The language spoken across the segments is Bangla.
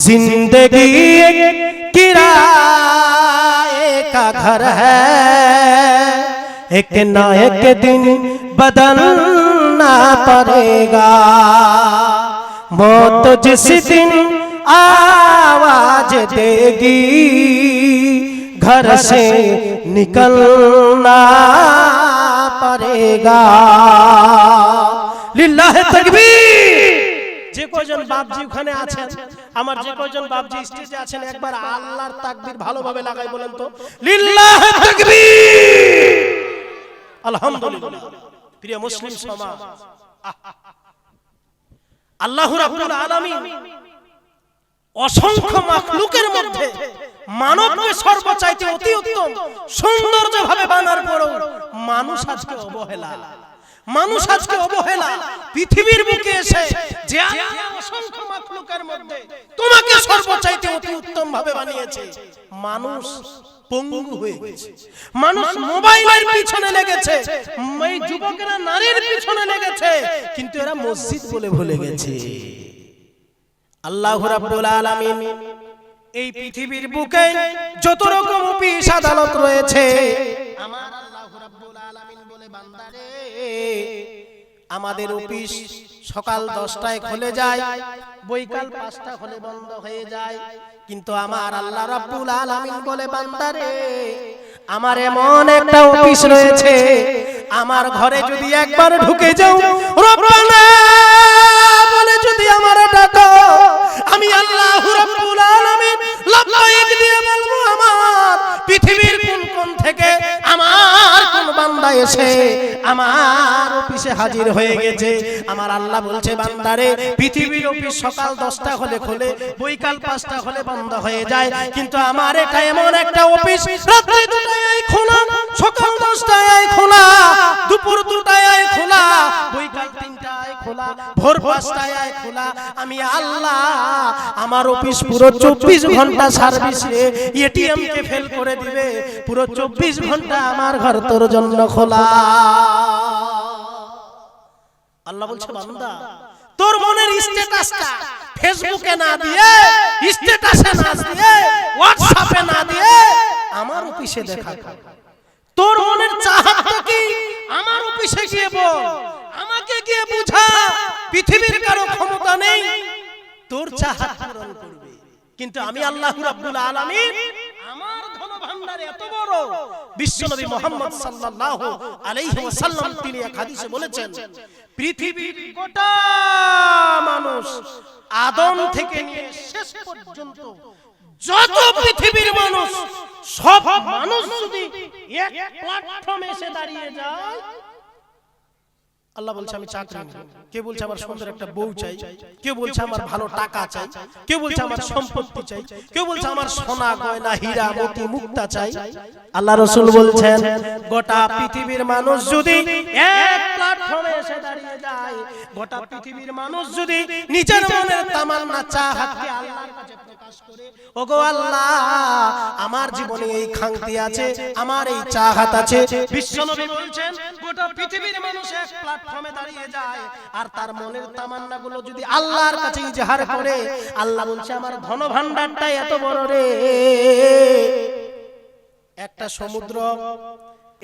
जिंदगी एक किराए का घर है, एक ना एक दिन बदलना पड़ेगा। मौत जिस दिन आवाज देगी, घर से निकलना पड़ेगा। लिल्लाह तकबीर। যে কয়জন বাপজি ওখানে আছেন, আমার যে কয়জন বাপজি স্টেজে আছেন, একবার আল্লাহর তাকবীর ভালোভাবে লাগাই বলেন তো, লিল্লাহ তাকবীর, আলহামদুলিল্লাহ। প্রিয় মুসলিম সমাজ, আল্লাহ রাব্বুল আলামিন অসংখ্য মাখলুকের মধ্যে মানবকে সর্বচাইতে অতি উত্তম সৌন্দর্যভাবে বানার পরও মানুষ আজকে অবহেলা, মানুষ আজকে অবহেলা। পৃথিবীর বুকে এসে যে অসংখ্য মাখলুকের মধ্যে তোমাকে সর্বচাইতে অতি উত্তম ভাবে বানিয়েছে, মানুষ পঙ্গু হয়ে গেছে, মানুষ মোবাইলের পিছনে লেগেছে, এই যুবকেরা নারীর পিছনে লেগেছে, কিন্তু এরা মসজিদ বলে ভুলে গেছে। আল্লাহ রাব্বুল আলামিন এই পৃথিবীর বুকে যত রকম অফিস আদালত রয়েছে, আমার আল্লাহ রাব্বুল আলামিন বলে, বান্দারে আমাদের অফিস সকাল 10টায় খুলে যায়, বৈকাল 5টা হলে বন্ধ হয়ে যায়, কিন্তু আমার আল্লাহ রাব্বুল আলামিন বলে, বান্দারে আমার এমন একটা অফিস রয়েছে, আমার ঘরে যদি একবার ঢুকে যাও, রব্বানা বলে যদি আমার ডাকো, আমি আল্লাহ রাব্বুল আলামিন লাব্বাইক দিয়ে বলবো, আমার পৃথিবীর কোন কোন থেকে আমার কোন বান্দা এসে আমার অফিসে হাজির হয়ে গেছে। আমার আল্লাহ বলছে, বান্দারে পৃথিবীর অফিস সকাল 10টা হলে খোলে, বৈকাল 5টা হলে বন্ধ হয়ে যায়, কিন্তু আমার এটা এমন একটা অফিস, রাত্রি 2টায় খোলা, সকাল 10টায় খোলা, দুপুর 2টায় খোলা, বৈকাল 3টায় খোলা, ভোর 5টায় খোলা। আমি আল্লাহ আমার অফিস পুরো 24 ঘন্টা সার্ভিস রে, এটিএম কে ফেল করে দিবে, পুরো 24 ঘন্টা আমার ঘর তোর জন্য খোলা। আল্লাহ বলছে, বান্দা তোর মনের স্ট্যাটাসটা ফেসবুকে না দিয়ে, স্ট্যাটাসে না দিয়ে, হোয়াটসঅ্যাপে না দিয়ে আমার অফিসে দেখা। তোর মনের চাহতটা কি আমার অফিসে গিয়ে বল, আমাকে গিয়ে বুঝা। পৃথিবীর কারো ক্ষমতা নেই তোর চাহত পূরণ করবে, কিন্তু আমি আল্লাহ রাব্বুল আলামিন আমার ধন ভান্ডার এত বড়। বিশ্বনবী মুহাম্মদ সাল্লাল্লাহু আলাইহি ওয়াসাল্লাম তিনি এক হাদিসে বলেছেন, পৃথিবীর গোটা মানুষ আদম থেকে নিয়ে শেষ পর্যন্ত যত পৃথিবীর মানুষ, সব মানুষ যদি এক প্ল্যাটফর্মে এসে দাঁড়িয়ে যায়, আল্লাহ বলছে আমি চাকরি নেব, কে বলছে আমার সুন্দর একটা বউ চাই, কে বলছে আমার ভালো টাকা চাই, কে বলছে আমার সম্পত্তি চাই, কে বলছে আমার সোনা গয়না হীরা মতি মুক্তা চাই। আল্লাহ রাসূল বলছেন, গোটা পৃথিবীর মানুষ যদি এক প্ল্যাটফর্মে এসে দাঁড়িয়ে যায়, গোটা পৃথিবীর মানুষ যদি নিজের মনের তামান্না চাহতকে আল্লাহর কাছে প্রকাশ করে, ওগো আল্লাহ আমার জীবনে এই খাংতি আছে, আমার এই চাহত আছে, বিশ্বনবী বলছেন গোটা পৃথিবীর মানুষ এক প্ল্যাটফর্মে দাঁড়িয়ে যায়, আর তার মনের তামান্নাগুলো যদি আল্লাহর কাছে ইজহার করে, আল্লাহ বলছে আমার ধন ভান্ডারটা এত বড় রে, একটা সমুদ্র,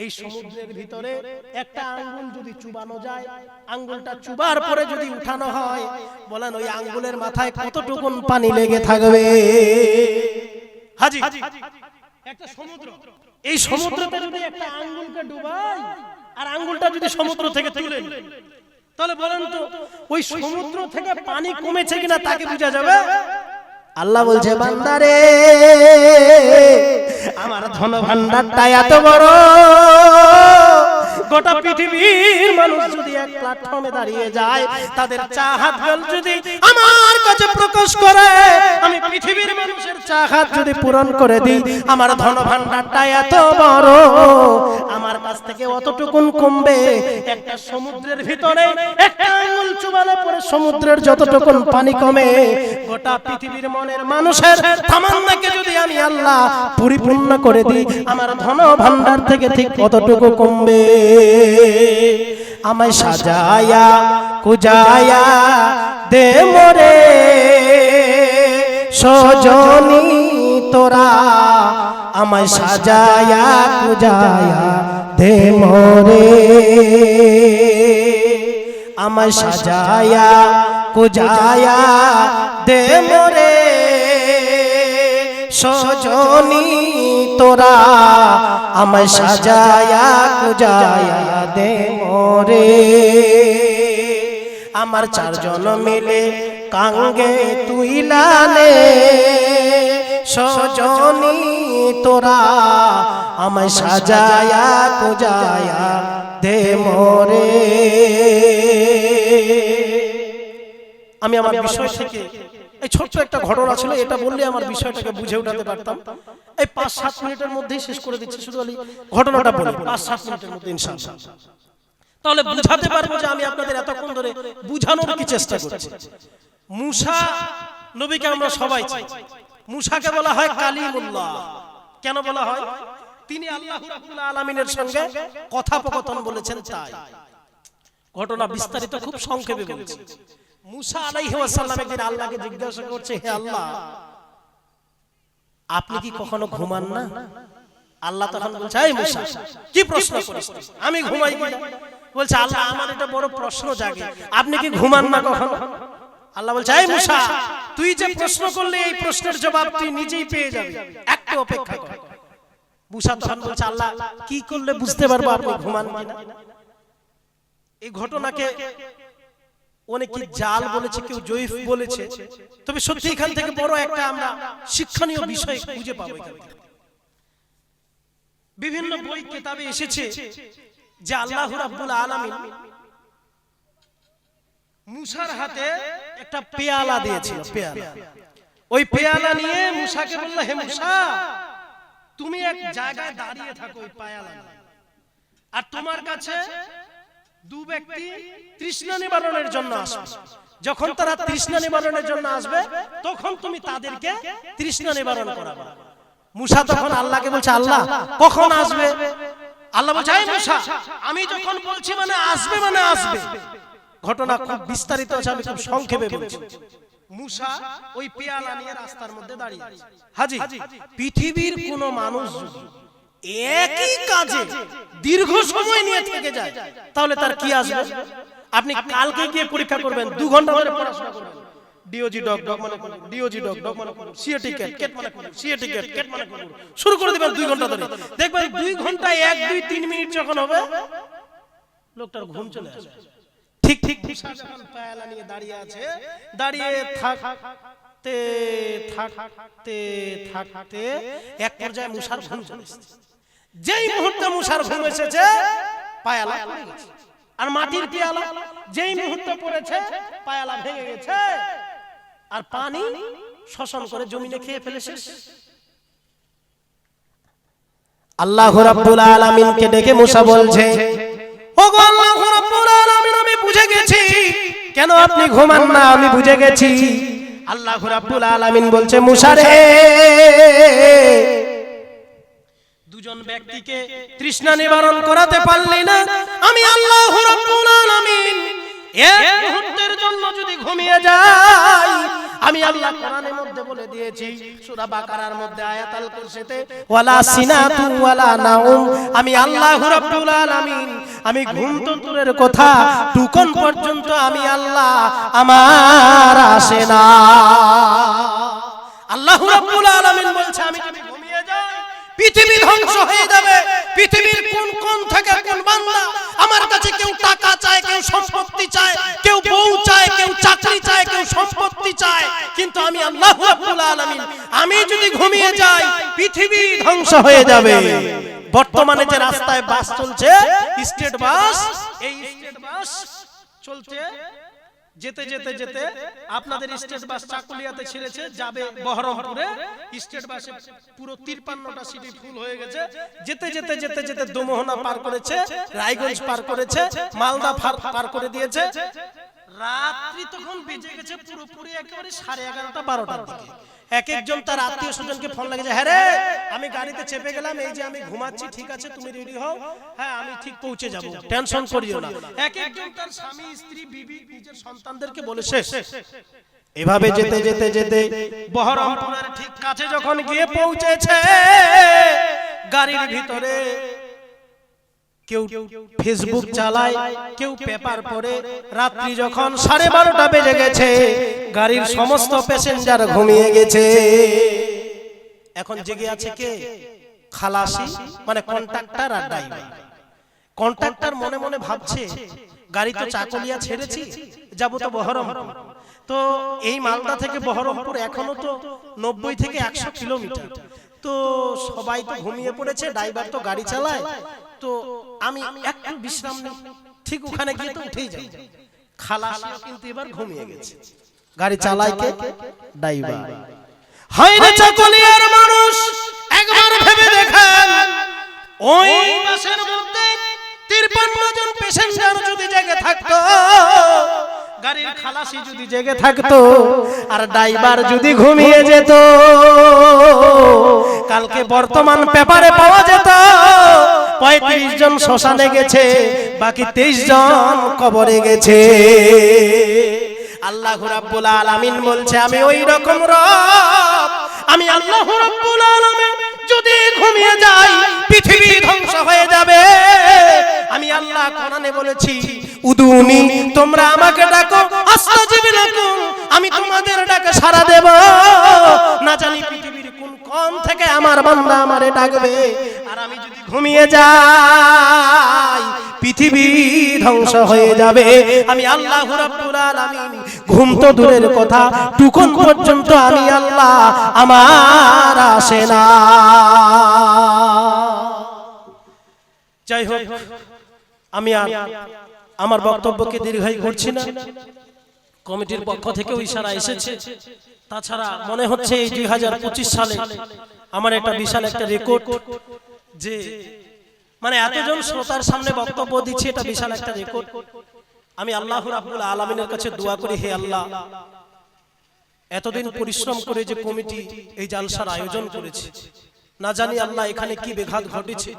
এই সমুদ্রের ভিতরে একটা আঙ্গুল যদি চুবানো যায়, আঙ্গুলটা চুবার পরে যদি উঠানো হয়, বলেন ওই আঙ্গুলের মাথায় কতটুকুন পানি লেগে থাকবে? হাজি, একটা সমুদ্র, এই সমুদ্রতে যদি একটা আঙ্গুলকে ডুবাই আর আঙ্গুলটা যদি সমুদ্র থেকে তুলে, তাহলে বলেন তো ওই সমুদ্র থেকে পানি কমেছে কিনা তাকে বোঝা যাবে? আল্লাহ বলছে, বান্দারে আমার ধন ভান্ডারটা এত বড়, গোটা পৃথিবীর মানুষ যদি এক প্ল্যাটফর্মে দাঁড়িয়ে যায়, তাদের চাহতগুলো যদি আমার কাছে প্রকাশ করে, আমি পৃথিবীর মানুষের চাহত যদি পূরণ করে দিই, আমার ধন ভান্ডারটা এত বড়, আমার কাছ থেকে অতটুকুন কমবে। একটা সমুদ্রের ভিতরে একটা আঙ্গুল চুবালে পরে সমুদ্রের যতটুকুন পানি কমে, গোটা পৃথিবীর মনের মানুষের তামান্নাকে যদি আমি আল্লাহ পরিপূর্ণ করে দিই, আমার ধন ভান্ডার থেকে ঠিক কতটুকু কমবে। আমায় সাজায়া কুজায়া দে মোরে সজনী তোরা আমায় সাজায়া কুজায়া দে মোরে, আমায় সাজায়া কুজায়া দে মোরে, সজনী তোরা আমায় সাজায়া কুজায়া দে মোরে। আমার চারজন মিলে কাঙ্গে তুই লালে, সজনী তোরা আমায় সাজায়া কুজায়া দে মোরে। আমি আমার বিষয় থেকে এই ছোট্ট একটা ঘটনা ছিল, এটা বললে আমার বিষয়টাকে বুঝে উঠাতে পারতাম। এই 5-7 মিনিটের মধ্যেই শেষ করে দিচ্ছি, শুধু ঘটনাটা বলি 5-7 মিনিটের মধ্যে ইনশাআল্লাহ, তাহলে বুঝাতে পারবো যে আমি আপনাদের এতক্ষণ ধরে বুঝানোর কি চেষ্টা করছি। মুসা নবীকে আমরা সবাই চাই, মুসাকে বলা হয় কালিমুল্লাহ। কেন বলা হয়? তিনি আল্লাহ রাব্বুল আলামিনের সঙ্গে কথোপকথন বলেছেন তাই। ঘটনা বিস্তারিত খুব সংক্ষেপে বলছি। মুসা আলাইহিস সালাম একদিন আল্লাহকে জিজ্ঞাসা করছে, হে আল্লাহ, আপনি কি কখনো ঘুমান না? আল্লাহ তখন বলছে, এই মুসা কি প্রশ্ন করিস? আমি ঘুমাই কি? বলছে, আল্লাহ আমার এটা বড় প্রশ্ন জাগে, আপনি কি ঘুমান না কখনো? আল্লাহ বলছে, এই মুসা তুই যে প্রশ্ন করলে এই প্রশ্নের জবাব তুই নিজেই পেয়ে যাবি, একটু অপেক্ষা কর। মুসা তখন বলছে, আল্লাহ কি করলে বুঝতে পারবো আপনি ঘুমান কিনা? এই ঘটনাকে অনেকে জাল বলেছে, কেউ জয়ীফ বলেছে, তবে সত্যি এখান থেকে বড় একটা আমরা শিক্ষণীয় বিষয় খুঁজে পাবো। বিভিন্ন বই কিতাবে এসেছে যে আল্লাহ রাব্বুল আলামিন মুসার হাতে একটা পেয়ালা দিয়েছিল, পেয়ালা। ওই পেয়ালা নিয়ে মুসাকে বলল, হে মুসা তুমি এক জায়গায় দাঁড়িয়ে থাকো ওই পেয়ালা নিয়ে, আর তোমার কাছে দু ব্যক্তি তৃষ্ণা নিবারণের জন্য আসবে। যখন তারা তৃষ্ণা নিবারণের জন্য আসবে তখন তুমি তাদেরকে তৃষ্ণা নিবারণ করাবে। মুসা তখন আল্লাহকে বলছে, আল্লাহ কখন আসবে? আল্লাহ বলছে, এই মুসা আমি যখন বলছি মানে আসবে, মানে আসবে। ঘটনা খুব বিস্তারিত আছে, আমি খুব সংক্ষেপে বলছি। মুসা ওই পেয়ালা নিয়ে রাস্তার মধ্যে দাঁড়িয়ে আছে। হাজী, পৃথিবীর কোন মানুষ একই কাজে দীর্ঘ সময় নিয়ে থেকে যায় তাহলে তার কি আসবে? আপনি কালকে গিয়ে পরীক্ষা করবেন, 2 ঘন্টা ধরে পড়াশোনা করবেন, ডিওজি ডগ ডগ মানে করুন, ডিওজি ডগ ডগ মানে করুন, সিএটি কেট কেট মানে করুন, সিএটি কেট কেট মানে করুন, শুরু করে দিবেন 2 ঘন্টা ধরে। দেখবেন 2 ঘন্টায় 1-2-3 মিনিট যখন হবে লোকটার ঘুম চলে আসবে। ঠিক ঠিক মুসা যখন পেয়ালা নিয়ে দাঁড়িয়ে আছে, দাঁড়িয়ে থাকতে থাকতে থাকতে এক পর্যায়ে মুসার ঘুম চলে এসেছে। যেই মুহূর্তে মুসার ঘুম এসেছে পেয়ালা পড়ে গেছে, আর মাটির পেয়ালা যেই মুহূর্তে পড়েছে পেয়ালা ভেঙে গেছে, আর পানি শোষণ করে জমিনে খেয়ে ফেলে শেষ। আল্লাহ রাব্বুল আলামিনকে ডেকে মুসা বলছে, ওগো আল্লাহ রাব্বুল আলামিন, আমি বুঝে গেছি কেন আপনি ঘুমান না, আমি বুঝে গেছি। আল্লাহ রাব্বুল আলামিন বলছে, মুসা রে, দুজন ব্যক্তিকে তৃষ্ণা নিবারণ করাতে পারলি না, আমি আল্লাহ রাব্বুল আলামিন এক মুহূর্তের জন্য যদি ঘুমিয়ে যাই, আমি আল্লাহ কোরআনের মধ্যে বলে দিয়েছি সূরা বাকারার মধ্যে আয়াতুল কুরসিতে, ওয়ালা সিনাতু ওয়ালা নাউম, আমি আল্লাহ রাব্বুল আলামিন আমি ঘুম তো দূরের কথা, টুকন পর্যন্ত আমি আল্লাহ আমার আসে না। আল্লাহ রাব্বুল আলামিন বলছে, আমি যদি ঘুমিয়ে যাই পৃথিবী ধ্বংস হয়ে যাবে। পৃথিবীর কোন কোন থেকে কোন বান্দা আমার কাছে কেউ টাকা চায়, কেউ সম্পত্তি চায়, কেউ বউ চায়, কেউ চাকরি চায়, কেউ সম্পত্তি চায়, কিন্তু আমি আল্লাহ রাব্বুল আলামিন আমি যদি ঘুমিয়ে যাই পৃথিবী ধ্বংস হয়ে যাবে। বর্তমানে যে রাস্তায় বাস চলছে, স্টেট বাস, এই স্টেট বাস চলছে, যেতে যেতে যেতে আপনাদের স্টেট বাস চাকুলিয়াতে ছেড়েছে, যাবে বহরমপুরে। স্টেট বাসে পুরো 53টা সিটি ফুল হয়ে গেছে। যেতে যেতে যেতে যেতে দোমোহনা পার করেছে, রায়গঞ্জ পার করেছে, মালদা পার করে দিয়েছে। রাত্রি তখন বেজে গেছে পুরোপুরি একেবারে 11:30-12টার দিকে। এক একজন তার আত্মীয় স্বজনকে ফোন লাগিয়েছে, হ্যাঁ রে আমি গাড়িতে চেপে গেলাম, এই যে আমি ঘুমাচ্ছি, ঠিক আছে তুমি রেডি হও, হ্যাঁ আমি ঠিক পৌঁছে যাব, টেনশন করিও না। এক একজন তার স্বামী, স্ত্রী, বিবি, নিজের সন্তানদেরকে বলে শেষ। এভাবে যেতে যেতে যেতে বহরমপুরের ঠিক কাছে যখন গিয়ে পৌঁছেছে, গাড়ির ভিতরে কেউ ফেসবুক চালায়, কেউ পেপার পড়ে। রাত্রি যখন 12:30 বেজে গেছে, গাড়ির সমস্ত প্যাসেঞ্জার ঘুমিয়ে গেছে। এখন জেগে আছে কে? খালাসি, মানে কন্ট্রাক্টর আর ড্রাইভার। কন্ট্রাক্টর মনে মনে ভাবছে, গাড়ি তো চাকুলিয়া ছেড়েছি, যাবো তো বহরমপুর। তো এই মালদা থেকে বহরমপুর এখনো তো 90 থেকে 100 কিলোমিটার। তো সবাই তো ঘুমিয়ে পড়েছে, ড্রাইভার তো গাড়ি চালায়, তো আমি একটু বিশ্রাম নিই, ঠিক ওখানে গিয়ে তো উঠেই যাই। খালাসিও কিন্তু এবার ঘুমিয়ে গেছে। গাড়ি চালায় কে? ড্রাইভার। হায়রে চাকুলিয়ার মানুষ, একবার ভেবে দেখেন, ওই বাসের মধ্যে 53 জন প্যাসেঞ্জার যদি জেগে থাকতো, গাড়ির খালাসি যদি জেগে থাকতো, আর ড্রাইভার যদি ঘুমিয়ে যেত, কালকে বর্তমান পেপারে পাওয়া যেত 35 জন শ্মশানে গেছে, বাকি 23 জন কবরে গেছে। আল্লাহ রাব্বুল আলামিন বলছে, আমি ওই রকম রব, আমি আল্লাহ রাব্বুল আলামিন যদি ঘুমিয়ে যাই, পৃথিবী ধ্বংস হয়ে যাবে। আমি আল্লাহ কোরআনে বলেছি, উদুনি, তোমরা আমাকে ডাকো, আস্তাজিব লাকুম, আমি তোমাদের ডাকে সাড়া দেব। না জানি পৃথিবীর কোন কোণ থেকে আমার বান্দা আমারে ডাকবে, আর আমি যদি ঘুমিয়ে যাই, পৃথিবী ধ্বংস হয়ে যাবে। আমি আল্লাহ রাব্বুল আলামিন ঘুম তো দূরের কথা, টুকুন পর্যন্ত আমি আল্লাহ আমার আসে না। যাই হোক, আমি আর আমার বক্তব্যকে দীর্ঘায়িত করছি না। কমিটির পক্ষ থেকেও ইশারা এসেছে। তাছাড়া মনে হচ্ছে এই 2025 সালে আমার একটা বিশাল একটা রেকর্ড, যে মানে এতজন শ্রোতার সামনে বক্তব্য দিচ্ছি, এটা বিশাল একটা রেকর্ড। আমি আল্লাহ রাব্বুল আলামিনের কাছে দোয়া করি, হে আল্লাহ, এতদিন পরিশ্রম করে যে কমিটি এই জালসার আয়োজন করেছে, না জানি আল্লাহ এখানে কি ব্যাঘাত ঘটেছে।